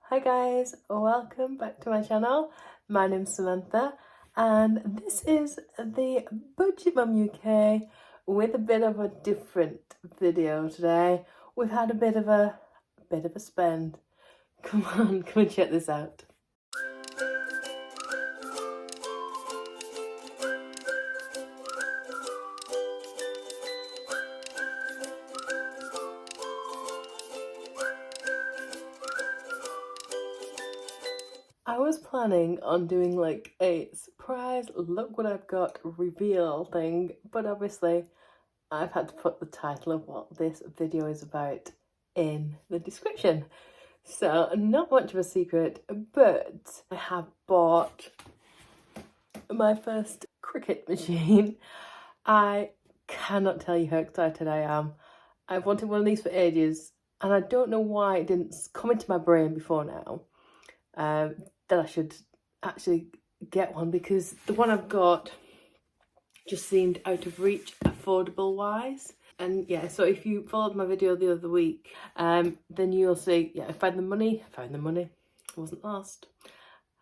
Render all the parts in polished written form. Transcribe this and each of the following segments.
Hi guys, welcome back to my channel. My name's Samantha and this is the Budget Mum UK with a bit of a different video today. We've had a bit of a spend. Come on check this out. I was planning on doing like a surprise, look what I've got reveal thing, but obviously I've had to put the title of what this video is about in the description. So not much of a secret, but I have bought my first Cricut machine. I cannot tell you how excited I am. I've wanted one of these for ages and I don't know why it didn't come into my brain before now. That I should actually get one, because the one I've got just seemed out of reach affordable wise. And yeah, so if you followed my video the other week, then you'll see, yeah, I found the money, I wasn't lost.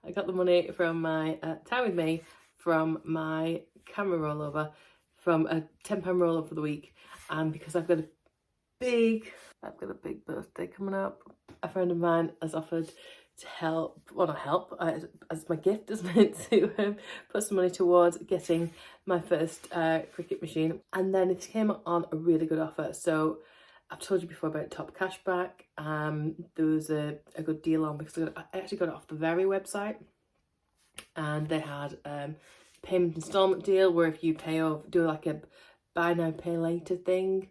I got the money from my time with me, from my camera rollover, from a £10 rollover for the week, and because I've got a big birthday coming up, a friend of mine has offered to help, well not help, as my gift, isn't it, to put some money towards getting my first Cricut machine. And then it came on a really good offer. So I've told you before about top cashback. There was a good deal on, because I actually got it off the Very website, and they had payment installment deal where if you pay off, do like a buy now pay later thing,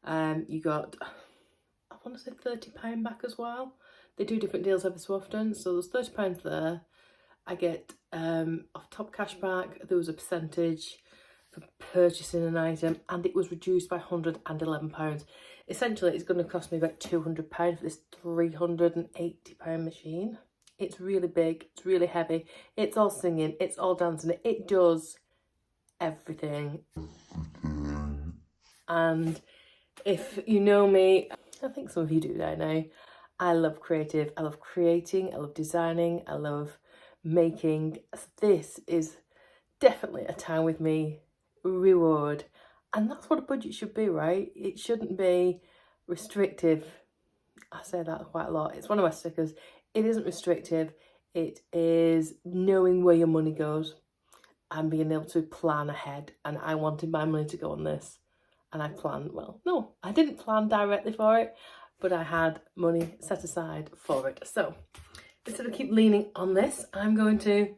you got, I want to say £30 back as well. They do different deals every so often, so there's £30 there. I get off top cashback. There was a percentage for purchasing an item, and it was reduced by £111. Essentially, it's going to cost me about £200 for this £380 machine. It's really big, it's really heavy, it's all singing, it's all dancing, it does everything. And if you know me, I think some of you do, don't know, I love creative, I love creating, I love designing, I love making. This is definitely a time with me reward, and that's what a budget should be, right? It shouldn't be restrictive. I say that quite a lot. It's one of my stickers. It isn't restrictive. It is knowing where your money goes and being able to plan ahead. And I wanted my money to go on this, and I planned, well, no, I didn't plan directly for it, but I had money set aside for it. So instead of keep leaning on this, I'm going to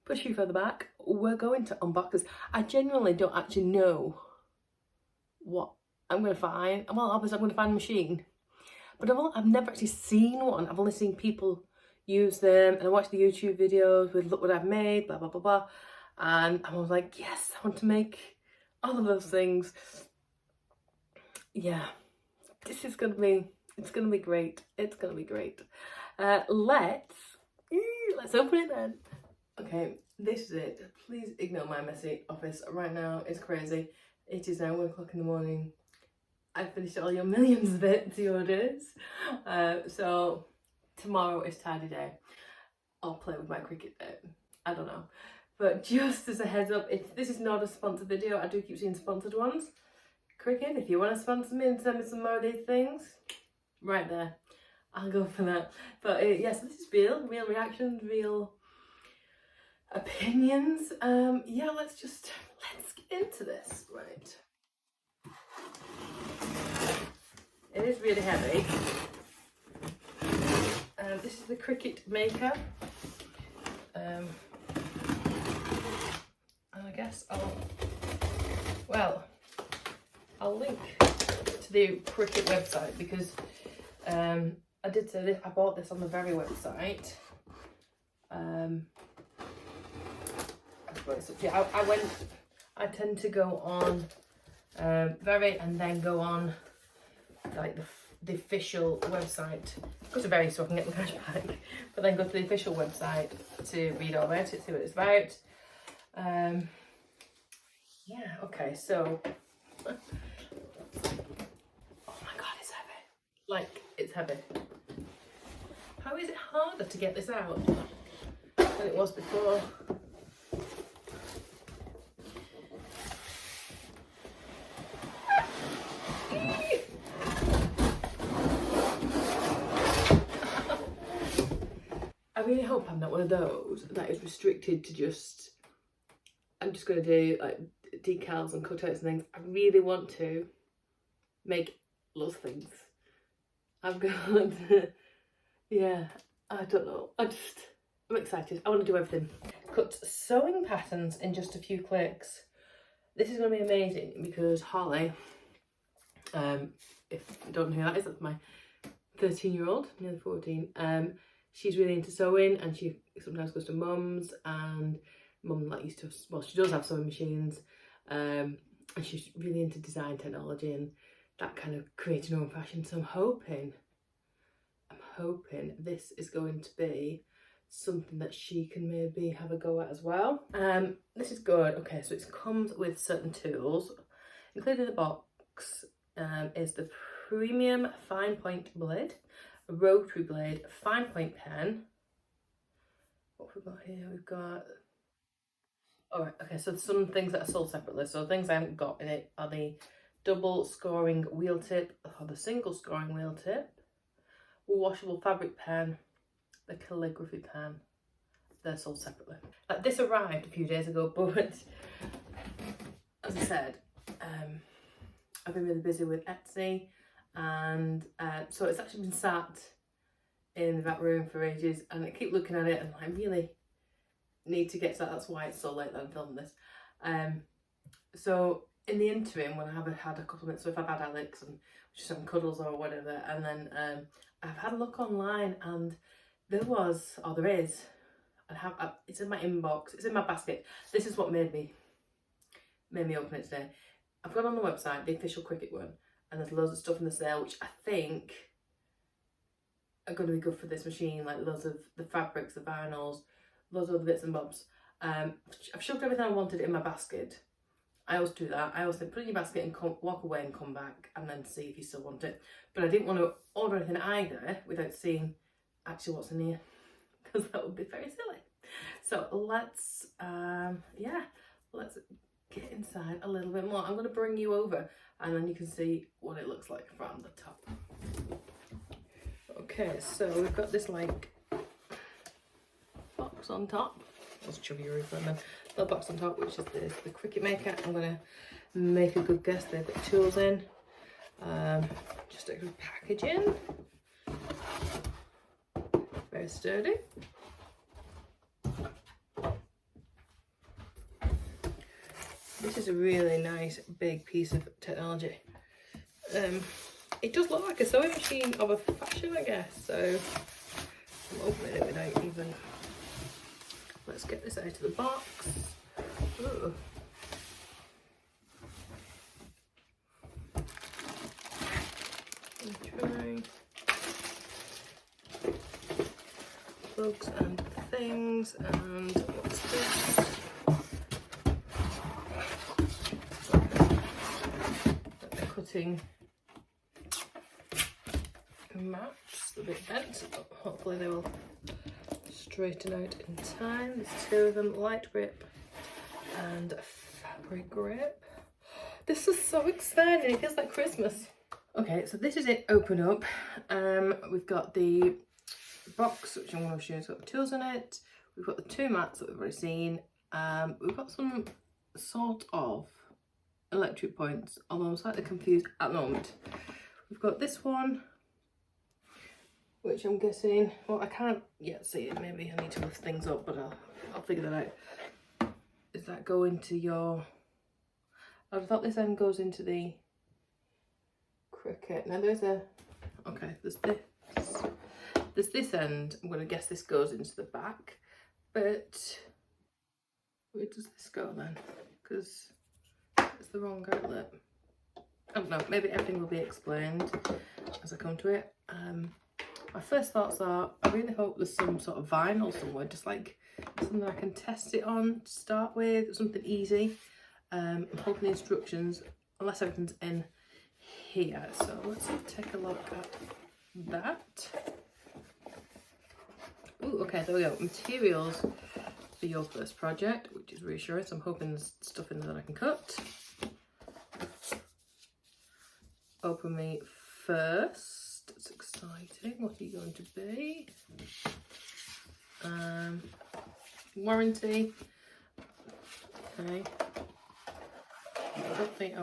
push you further back. We're going to unbox this. I genuinely don't actually know what I'm going to find. Well, obviously I'm going to find a machine, but I've never actually seen one. I've only seen people use them, and I watched the YouTube videos with look what I've made, blah, blah, blah, blah. And I was like, yes, I want to make all of those things. Yeah, this is going to be, it's going to be great. It's going to be great. Let's open it then. Okay, this is it. Please ignore my messy office right now. It's crazy. It is now 1 o'clock in the morning. I've finished all your millions of Etsy orders. So tomorrow is tidy day. I'll play with my Cricut day. I don't know. But just as a heads up, this is not a sponsored video. I do keep seeing sponsored ones. Cricut, if you want to sponsor me and send me some more of these things, right there, I'll go for that. But yes, this is real reactions, real opinions. Yeah, let's get into this. Right, it is really heavy. This is the Cricut Maker. And I guess I'll link to the Cricut website, because I did say this, I bought this on the Very website. Yeah, I tend to go on Very and then go on like the official website. Go to Very so I can get my cash back, but then go to the official website to read all about it, see what it's about. Yeah, okay, so oh my god, it's heavy. Like, it's heavy. How is it harder to get this out than it was before. I really hope I'm not one of those that is restricted to just, I'm just going to do like decals and cutouts and things. I really want to make lots of things. I've got, yeah, I don't know. I'm excited. I want to do everything. Cut sewing patterns in just a few clicks. This is going to be amazing because Holly, if you don't know who that is, that's my 13-year-old, nearly 14. She's really into sewing, and she sometimes goes to mum's, and mum like used to, well, she does have sewing machines, and she's really into design technology and that kind of creating her own fashion. So I'm hoping this is going to be something that she can maybe have a go at as well. This is good. Okay, so it comes with certain tools. Included in the box is the premium fine point blade, a rotary blade, fine point pen. What have we got here? We've got, alright, okay, so some things that are sold separately. So things I haven't got in it are the double scoring wheel tip, or the single scoring wheel tip, washable fabric pen, the calligraphy pen. They're sold separately. This arrived a few days ago, but as I said, I've been really busy with Etsy, and so it's actually been sat in that room for ages, and I keep looking at it and I really need to get to that. That's why it's so late that I'm filming this. So in the interim, when I have had a couple of minutes, so if I've had Alex and just some cuddles or whatever, and then I've had a look online, and there was, or there is, it's in my inbox, it's in my basket. This is what made me open it today. I've gone on the website, the official Cricut one, and there's loads of stuff in the sale which I think are going to be good for this machine, like loads of the fabrics, the vinyls, loads of other bits and bobs. I've shoved everything I wanted in my basket. I always do that. I always think put it in your basket and walk away and come back and then see if you still want it. But I didn't want to order anything either without seeing actually what's in here, because that would be very silly. So let's let's get inside a little bit more. I'm going to bring you over and then you can see what it looks like from the top. Okay, so we've got this like box on top. Let's chubby roof and then the box on top, which is the Cricut maker. I'm gonna make a good guess. They've got tools in. Just a good packaging. Very sturdy. This is a really nice big piece of technology. It does look like a sewing machine of a fashion, I guess. So I'm opening it without even. Let's get this out of the box. Ooh. Try plugs and things, and what's this? The cutting mats, a bit bent, but hopefully they will straighten out in time. There's two of them, light grip and fabric grip. This is so exciting, it feels like Christmas. Okay, so this is it open up. We've got the box, which I'm going to show you, it's got the tools in it. We've got the two mats that we've already seen. We've got some sort of electric points, although I'm slightly confused at the moment. We've got this one, which I'm guessing, well, I can't yet see it. Maybe I need to lift things up, but I'll figure that out. Does that go into your, I thought this end goes into the Cricut. Now there's a, okay, there's this end. I'm going to guess this goes into the back, but where does this go then? Because it's the wrong outlet. I don't know, maybe everything will be explained as I come to it. My first thoughts are, I really hope there's some sort of vinyl somewhere, just like something I can test it on to start with, something easy. I'm hoping the instructions, unless everything's in here. So let's take a look at that. Ooh, okay, there we go. Materials for your first project, which is reassuring. So I'm hoping there's stuff in there that I can cut. Open me first. It's exciting. What are you going to be? Warranty. Okay. Okay.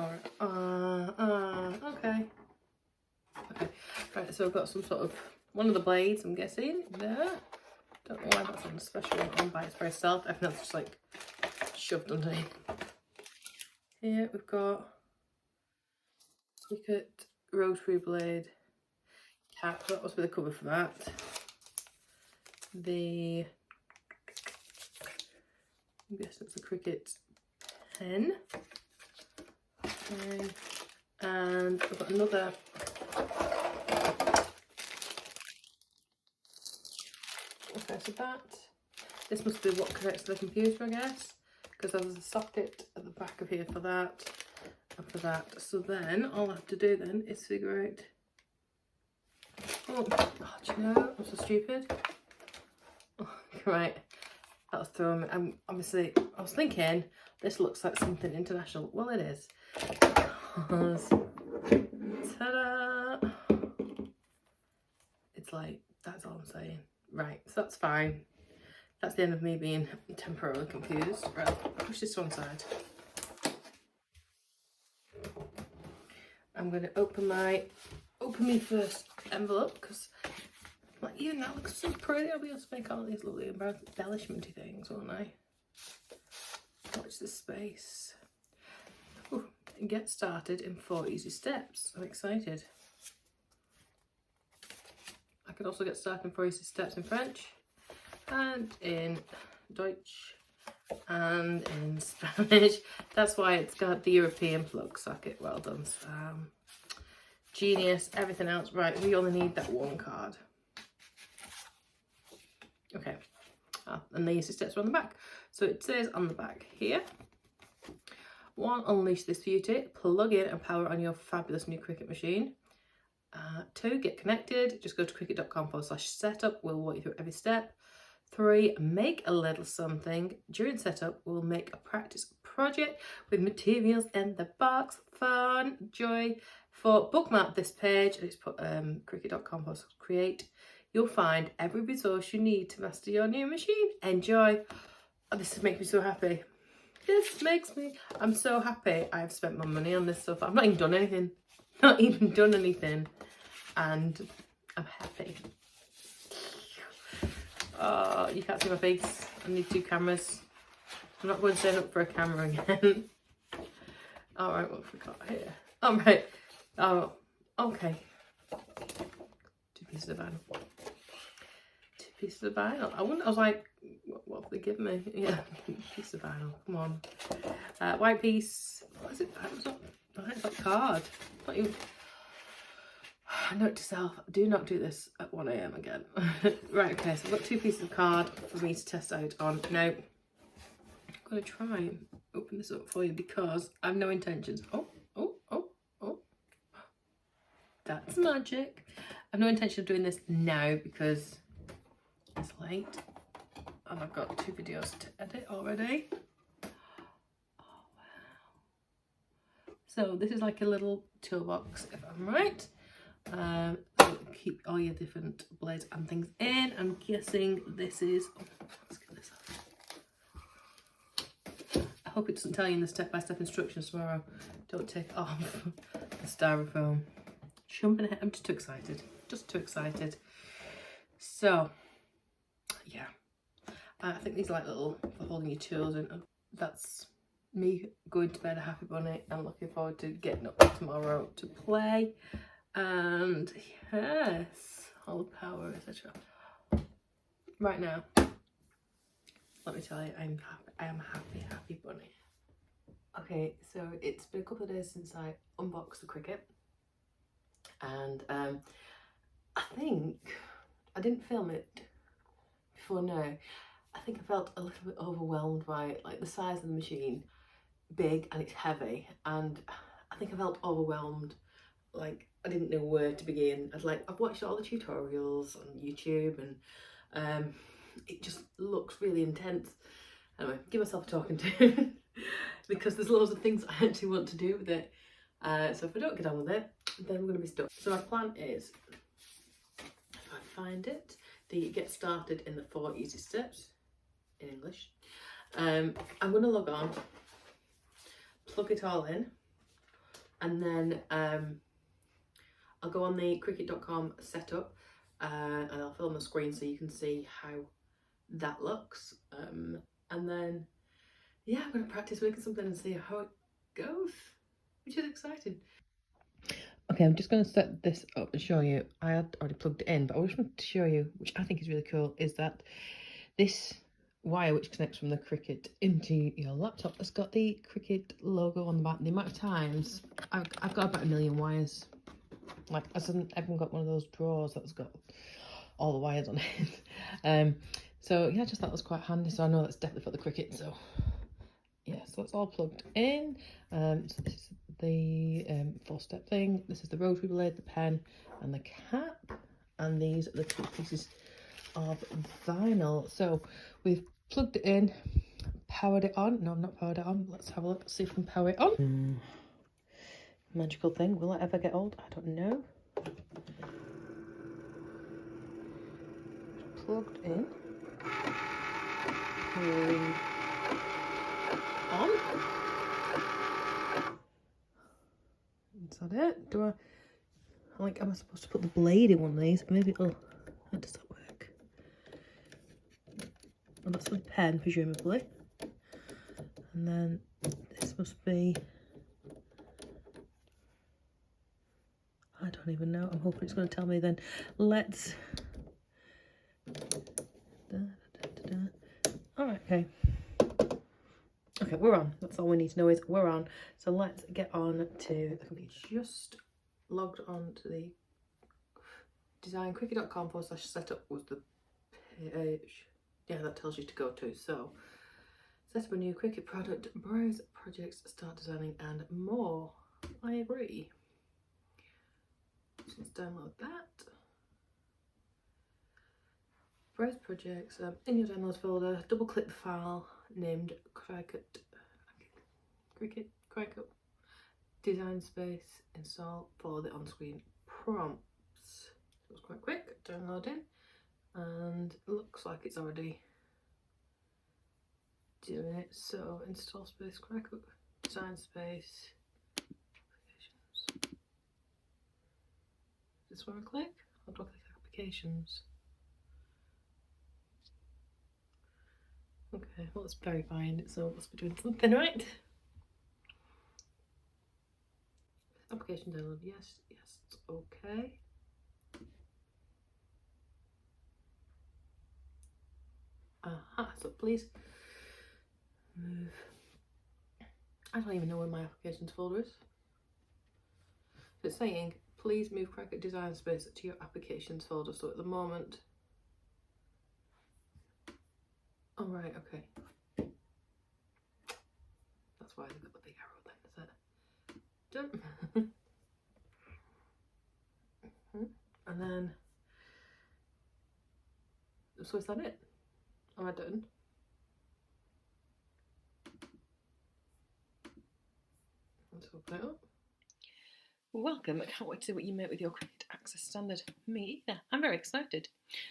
Okay. Right, so I've got some sort of one of the blades, I'm guessing, there. Don't know why that's on a special one on by itself. I think that's just like shoved underneath. Here we've got Cricut Rotary Blade cap. That must be the cover for that. I'm guessing it's a Cricut pen. Okay. And I've got another so this must be what connects to the computer, I guess, because there's a socket at the back of here for that and for that. So then all I have to do then is figure out, oh do you know, I'm so stupid. Oh, right, that was throwing me. Obviously I was thinking this looks like something international. Well, it is, because ta-da, it's like, that's all I'm saying. Right, so that's fine. That's the end of me being temporarily confused. Right, push this to one side. I'm going to open my first envelope, because like, even that looks so pretty. I'll be able to make all these lovely embellishmenty things, won't I? Watch this space. Ooh, and get started in 4 easy steps. I'm excited. I could also get started in 4 easy steps in French, and in Deutsch, and in Spanish. That's why it's got the European plug socket. Well done, Sam. Genius. Everything else. Right, we only need that one card. Okay. And the easy steps are on the back. So it says on the back here, 1, unleash this beauty. Plug in and power on your fabulous new Cricut machine. 2, get connected. Just go to cricut.com/setup. We'll walk you through every step. 3, make a little something. During setup, we'll make a practice project with materials in the box. Fun, joy. 4, bookmark this page. Let's put cricut.com/create. You'll find every resource you need to master your new machine. Enjoy. Oh, this makes me so happy. I'm so happy I've spent my money on this stuff. I've not even done anything. Not even done anything. And I'm happy. Oh, you can't see my face. I need 2 cameras. I'm not going to sign up for a camera again. Alright, what have we got here? Alright. Oh, okay. 2 pieces of vinyl. 2 pieces of vinyl. I was like, what have they given me? Yeah, piece of vinyl. Come on. White piece. What is it? It's not vinyl, it's like card. Not even. Note to self, do not do this at 1 AM again. Right, okay, so I've got 2 pieces of card for me to test out on. Now, I'm going to try and open this up for you because I have no intentions. Oh. That's magic. I have no intention of doing this now because it's late and I've got 2 videos to edit already. Oh, wow. So this is like a little toolbox, if I'm right. So keep all your different blades and things in. I'm guessing this is, let's get this off. I hope it doesn't tell you in the step-by-step instructions tomorrow. Don't take off the styrofoam. Jumping ahead, I'm just too excited. So yeah, I think these are like little for holding your tools in. That's me going to bed a happy bunny and looking forward to getting up tomorrow to play. And yes, all the power, etc. Right now, let me tell you, I am a happy bunny. Okay, so it's been a couple of days since I unboxed the Cricut, and I think I didn't film it before now. I think I felt a little bit overwhelmed by it, like the size of the machine, big and it's heavy, and I think I felt overwhelmed, like I didn't know where to begin. I've watched all the tutorials on YouTube, and it just looks really intense. Anyway, give myself talking to because there's loads of things I actually want to do with it. So if I don't get on with it, then I'm going to be stuck. So my plan is, if I find it, the get started in the 4 easy steps in English. I'm going to log on, plug it all in, and then I'll go on the Cricut.com setup and I'll film the screen so you can see how that looks. And then, yeah, I'm going to practice making something and see how it goes, which is exciting. Okay, I'm just going to set this up and show you. I had already plugged it in, but I just wanted to show you, which I think is really cool, is that this wire which connects from the Cricut into your laptop has got the Cricut logo on the back. The amount of times I've got about 1 million wires. Like, I haven't got one of those drawers that's got all the wires on it. So yeah, I just thought it was quite handy. So I know that's definitely for the Cricut. So yeah, so it's all plugged in. So this is the 4-step thing. This is the Rotary Blade, the pen, and the cap. And these are the 2 pieces of vinyl. So we've plugged it in, powered it on. No, not powered it on. Let's have a look, see if we can power it on. Magical thing. Will it ever get old? I don't know. Plugged in. Powering on. Is that it? Do I am I supposed to put the blade in one of these? Maybe it'll. How does that work? Well, that's my pen, presumably. And then this must be. I don't even know. I'm hoping it's going to tell me then. Let's. Alright, okay. Okay, we're on. That's all we need to know is we're on. So let's get on to the computer. Just logged on to the designcricket.com/setup was the page. Yeah, that tells you to go to. So set up a new Cricut product, browse projects, start designing, and more. I agree. So let's download that. Browse projects. In your downloads folder, double click the file named Cricut design space, install, follow the on-screen prompts. So it's quite quick, downloading, and it looks like it's already doing it. So install space, Cricut design space. Is this where I click? Or do I click applications? Okay, well, it's verifying it, so it must be doing something right. Application download, yes, it's okay. Aha, so please move. I don't even know where my applications folder is. So it's saying, please move Cricut design space to your applications folder. So at the moment, oh right, okay. That's why they've got the big arrow then, is it? Done. And then, so is that it? Am I done? Let's open it up. Welcome, I can't wait to see what you make with your Cricut Access Standard. Me either, I'm very excited.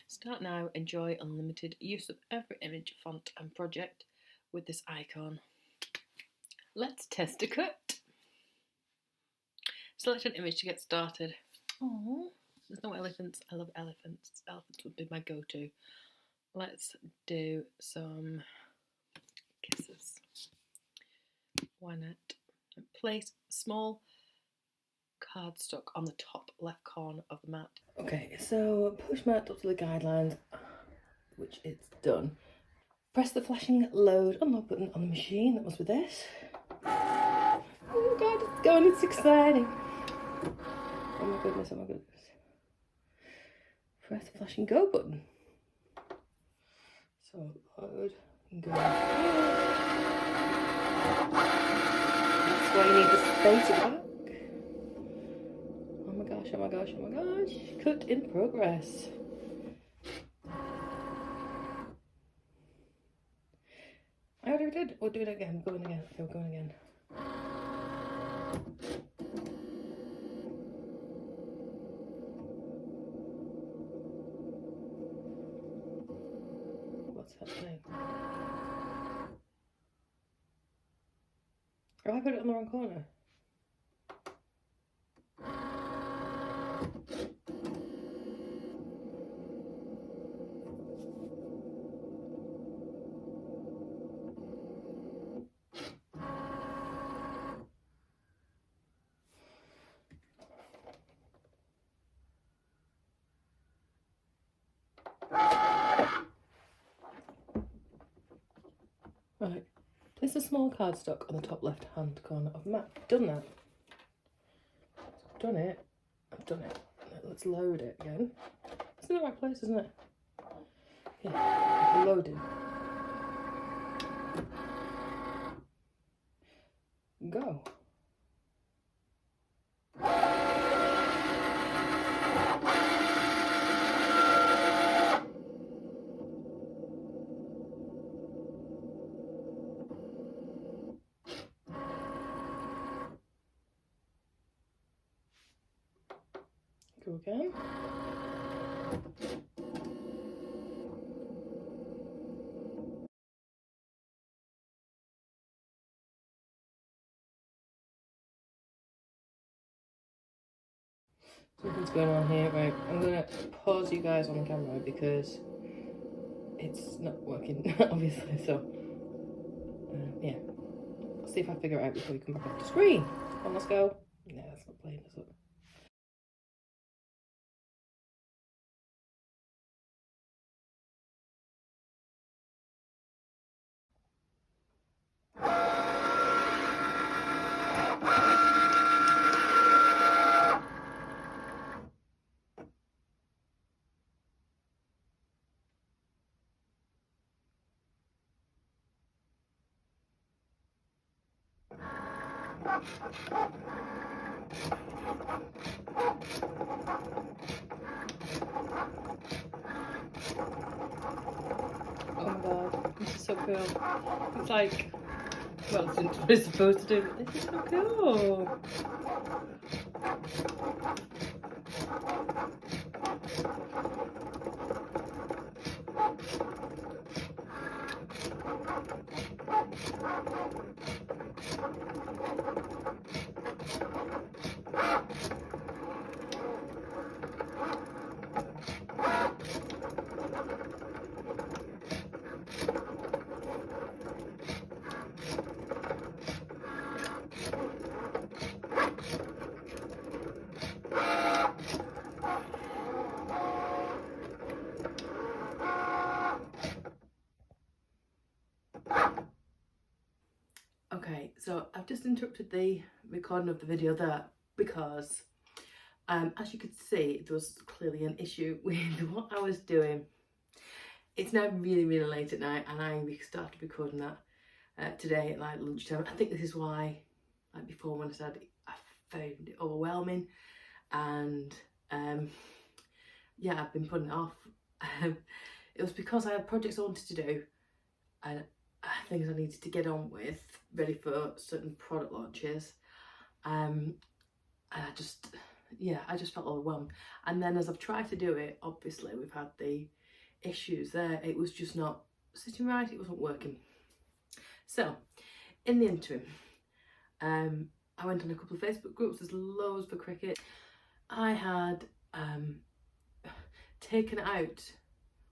Start now, enjoy unlimited use of every image, font and project with this icon. Let's test a cut. Select an image to get started. Oh, there's no elephants. I love elephants. Elephants would be my go-to. Let's do some kisses. Why not? Place small cardstock on the top left corner of the mat. Okay, so push mat up to the guidelines, which it's done. Press the flashing load unlock button on the machine. That must be this. Oh god, it's going, it's exciting. Oh my goodness, oh my goodness. Press the flashing go button. So load and go. That's why you need the space at the back. Oh my gosh, oh my gosh, oh my gosh. Cut in progress. good. We'll do it again. We're going again. Okay, we're going again. What's happening? Oh, I put it on the wrong corner. Right, place a small cardstock on the top left hand corner of the map. Done that. Done it. I've done it. Let's load it again. It's in the right place, isn't it? Yeah, loading. Go. Go again. Something's going on here, right? I'm gonna pause you guys on the camera because it's not working, obviously. So, yeah. I'll see if I figure it out before you come back off the screen. Come on, let's go. Yeah, that's not playing, is it? Oh my god, this is so cool. It's like, well, it's not what it's supposed to do, but this is so cool. Okay, so I've just interrupted the recording of the video there because as you could see, there was clearly an issue with what I was doing. It's now really late at night and I started recording that today at like lunchtime. I think this is why, like before when I said I found it overwhelming, and yeah, I've been putting it off. It was because I had projects I wanted to do and things I needed to get on with, ready for certain product launches, and I just felt overwhelmed. And then as I've tried to do it, obviously we've had the issues there. It was just not sitting right, it wasn't working. So in the interim, I went on a couple of Facebook groups. There's loads for Cricut. I had taken out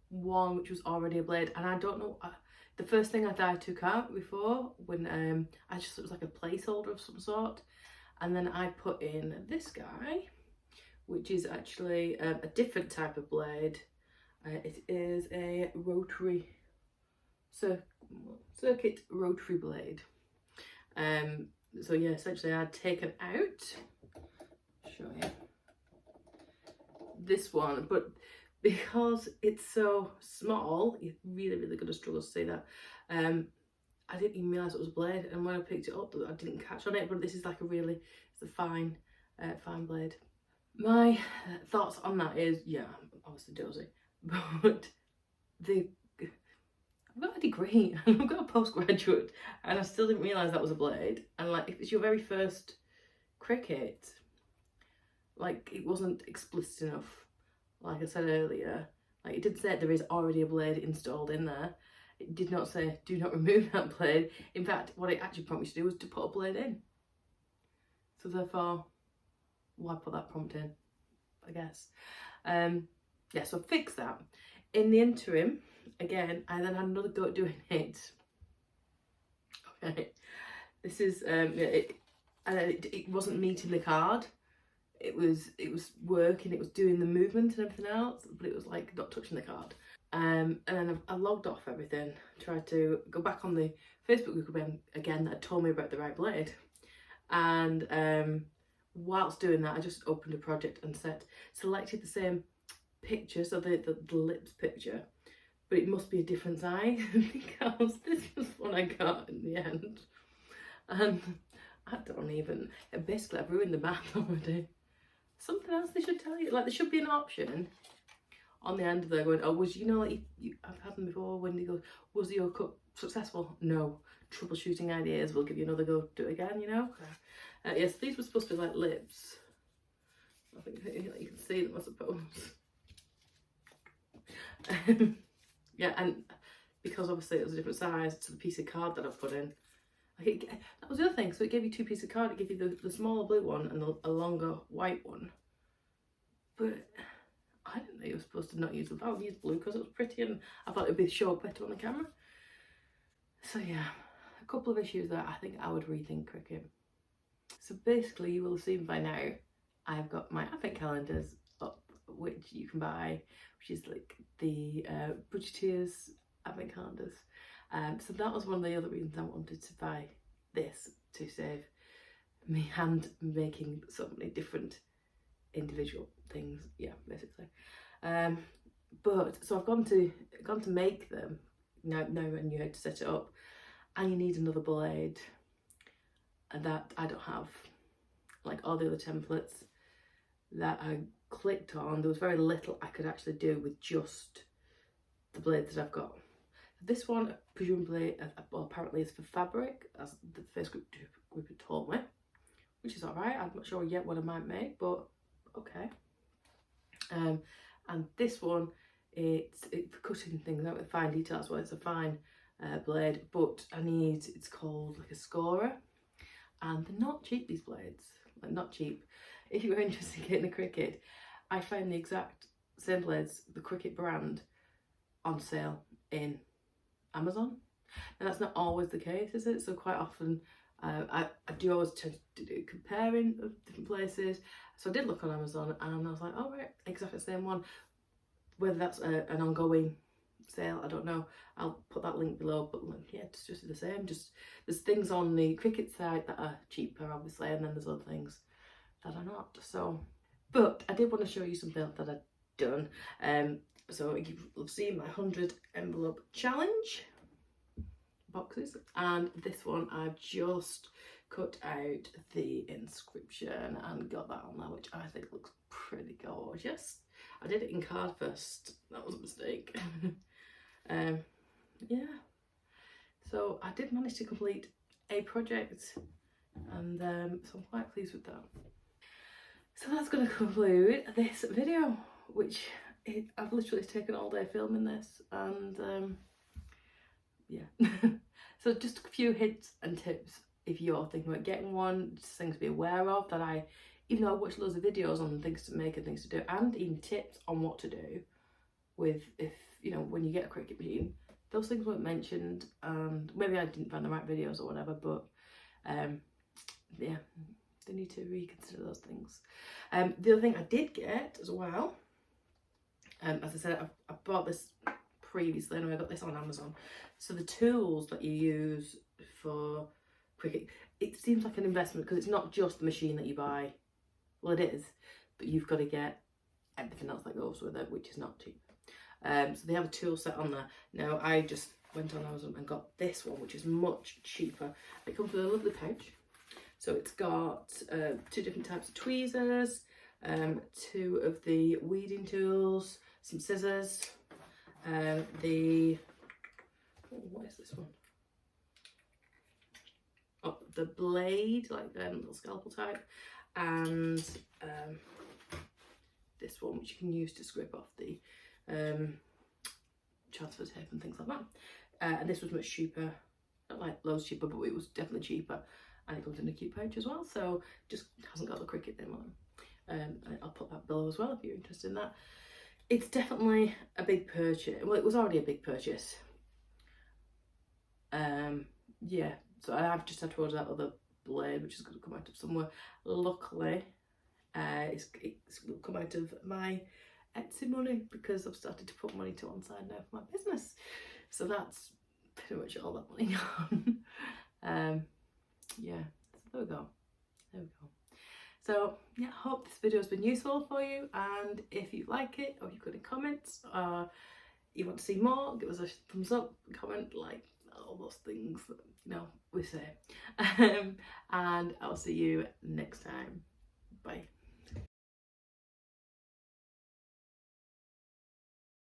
one which was already a blade, and I don't know, the first thing I took out before, when I just, it was like a placeholder of some sort, and then I put in this guy, which is actually a different type of blade. It is a rotary circuit rotary blade. So yeah, essentially I'd taken out, show you, this one, but because it's so small, you're really gonna struggle to see that. I didn't even realise it was a blade, and when I picked it up I didn't catch on it, but this is like it's a fine blade. My thoughts on that is, yeah, I'm obviously dozy, but I've got a degree and I've got a postgraduate, and I still didn't realise that was a blade. And like, if it's your very first Cricut, like, it wasn't explicit enough. Like I said earlier, like, it did say there is already a blade installed in there. It did not say do not remove that blade. In fact, what it actually prompted me to do was to put a blade in. So therefore, why put that prompt in, I guess. Yeah, so fix that. In the interim, again, I then had another go at doing it. Okay, this is it wasn't meeting the card. It was working, it was doing the movement and everything else, but it was like not touching the card. And then I logged off everything, tried to go back on the Facebook group again that had told me about the right blade. And whilst doing that, I just opened a project and selected the same picture, so the lips picture, but it must be a different size because this was what I got in the end. And I don't even, basically I've ruined the math already. Something else they should tell you, like there should be an option on the end of there going, oh, was, you know, like I've had them before when they go, was your cut successful? No. Troubleshooting ideas, we'll give you another go, do it again, you know. Yes, these were supposed to be like lips. I think you can see them, I suppose. Yeah, and because obviously it was a different size to the piece of card that I've put in, that was the other thing. So it gave you two pieces of card. It gave you the smaller blue one and a longer white one. But I didn't know you were supposed to not use the use blue because it was pretty, and I thought it would be show better on the camera. So yeah, a couple of issues that I think I would rethink Cricut. So basically, you will have seen by now, I've got my advent calendars up, which you can buy, which is like the Budgeteers advent calendars. So that was one of the other reasons I wanted to buy this, to save me hand making so many different individual things. Yeah, basically. But so I've gone to make them now, and you had to set it up, and you need another blade, and that I don't have. Like all the other templates that I clicked on, there was very little I could actually do with just the blades that I've got. This one, presumably, well, apparently is for fabric, as the Facebook group had told me, which is alright. I'm not sure yet what I might make, but okay. And this one, it's for cutting things out with fine details. Well, it's a fine blade, but it's called like a scorer, and they're not cheap, these blades. Like, not cheap. If you're interested in getting a Cricut, I found the exact same blades, the Cricut brand, on sale in Amazon. And that's not always the case, is it? So quite often I do always tend to do comparing of different places. So I did look on Amazon and I was like, oh right, exactly the same one. Whether that's an ongoing sale, I don't know. I'll put that link below, but yeah, it's just the same. Just there's things on the Cricut site that are cheaper, obviously, and then there's other things that are not. So, but I did want to show you something else that I've done. So you've seen my 100 envelope challenge boxes, and this one I've just cut out the inscription and got that on there, which I think looks pretty gorgeous. I did it in card first, that was a mistake. Yeah, so I did manage to complete a project, and so I'm quite pleased with that. So that's going to conclude this video, which I've literally taken all day filming this, and yeah. So just a few hints and tips if you're thinking about getting one, just things to be aware of that even though I watched loads of videos on things to make and things to do, and even tips on what to do with, if you know, when you get a Cricut machine, those things weren't mentioned, and maybe I didn't find the right videos or whatever, but yeah, they need to reconsider those things. The other thing I did get as well, as I said, I bought this previously, and I got this on Amazon. So the tools that you use for Cricut, it seems like an investment because it's not just the machine that you buy. Well, it is, but you've got to get everything else that goes with it, which is not cheap. So they have a tool set on there. Now I just went on Amazon and got this one, which is much cheaper. It comes with a lovely pouch. So it's got 2 different types of tweezers, 2 of the weeding tools, some scissors, the where's this one? Oh, the blade, like little scalpel type, and this one, which you can use to scrape off the transfer tape and things like that. And this was much cheaper, not like loads cheaper, but it was definitely cheaper, and it comes in a cute pouch as well, so just hasn't got the Cricut name on them. And I'll put that below as well if you're interested in that. It's definitely a big purchase. Well, it was already a big purchase. Yeah, so I've just had to order that other blade, which is going to come out of somewhere. Luckily, it will come out of my Etsy money, because I've started to put money to one side now for my business. So that's pretty much all that money gone. Yeah, so there we go. There we go. So yeah, I hope this video has been useful for you, and if you like it, or you've got any comments, or you want to see more, give us a thumbs up, comment, like, all those things that, you know, we say. And I'll see you next time. Bye.